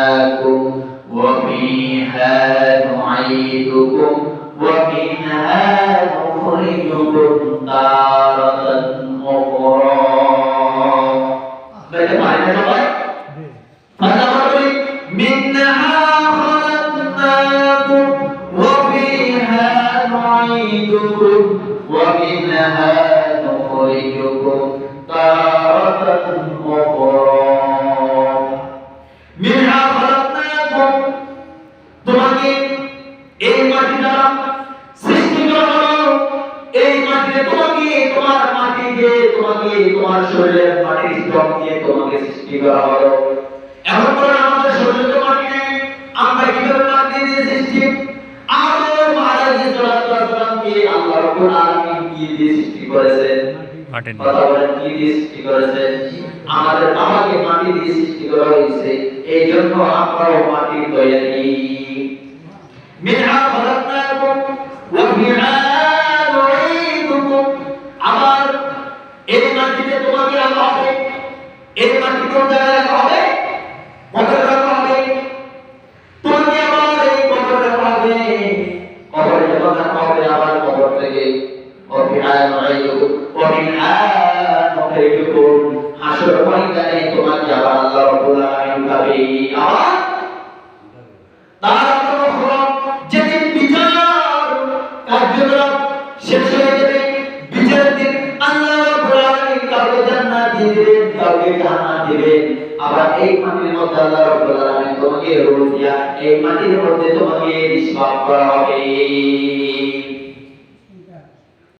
خلقناكم وفيها نعيدكم ومنها نخرجكم تارة أخرى. بل معنى سبحان منها خلقناكم وفيها نعيدكم ومنها نخرجكم تارة أخرى. منها خلقناكم তোমাকে এই মাটি দ্বারা সৃষ্টি করা হলো। এই মাটিতে তোমাকে তোমার মাটি দিয়ে তোমাকে তোমার শরীরের মাটির স্তর দিয়ে তোমাকে সৃষ্টি করা হলো। এখন বলেন আমাদের শরীরে মাটি নেই, আমরা কিভাবে মাটি দিয়ে সৃষ্টি? আদম আলাইহিস সালামকে আল্লাহ রাব্বুল আলামিন কি দিয়ে সৃষ্টি করেছেন? মাটি দিয়ে। কথা বলেন কি দিয়ে সৃষ্টি করেছেন? আমাদের বাবাকে মাটি দিয়ে সৃষ্টি করা হয়েছে, এই জন্য আমরাও মাটির তৈরি। মিনহা খলাকনাকুম ওয়া ফিহা নুঈদুকুম। আবার এই মাটিতে তোমাকে রাখা হবে, এই মাটি কোন জায়গায় রাখা হবে? কবরে রাখা হবে। তোমাকে আবার এই কবরে রাখা হবে, কবরে যখন রাখা হবে আবার কবর থেকে ওয়া ফিহা নুঈদুকুম ওয়া মিনহা নুখরিজুকুম। হাসর ময়দানে তোমাকে আবার আল্লাহ রাব্বুল আলামিন উঠাবে। আবার তার যেদিন বিচার কার্যকলাপ শেষ হয়ে যাবে, বিচারের দিন আল্লাহ রাব্বুল আলামিন কাউকে জান্নাত দিয়ে দিবেন, কাউকে জাহান্নাম দিবেন। আবার এই মাটির মধ্যে আল্লাহ রাব্বুল আলামিন তোমাকে রূহ দিয়া এই মাটির মধ্যে তোমাকে নিষ্পাপ করা হবে।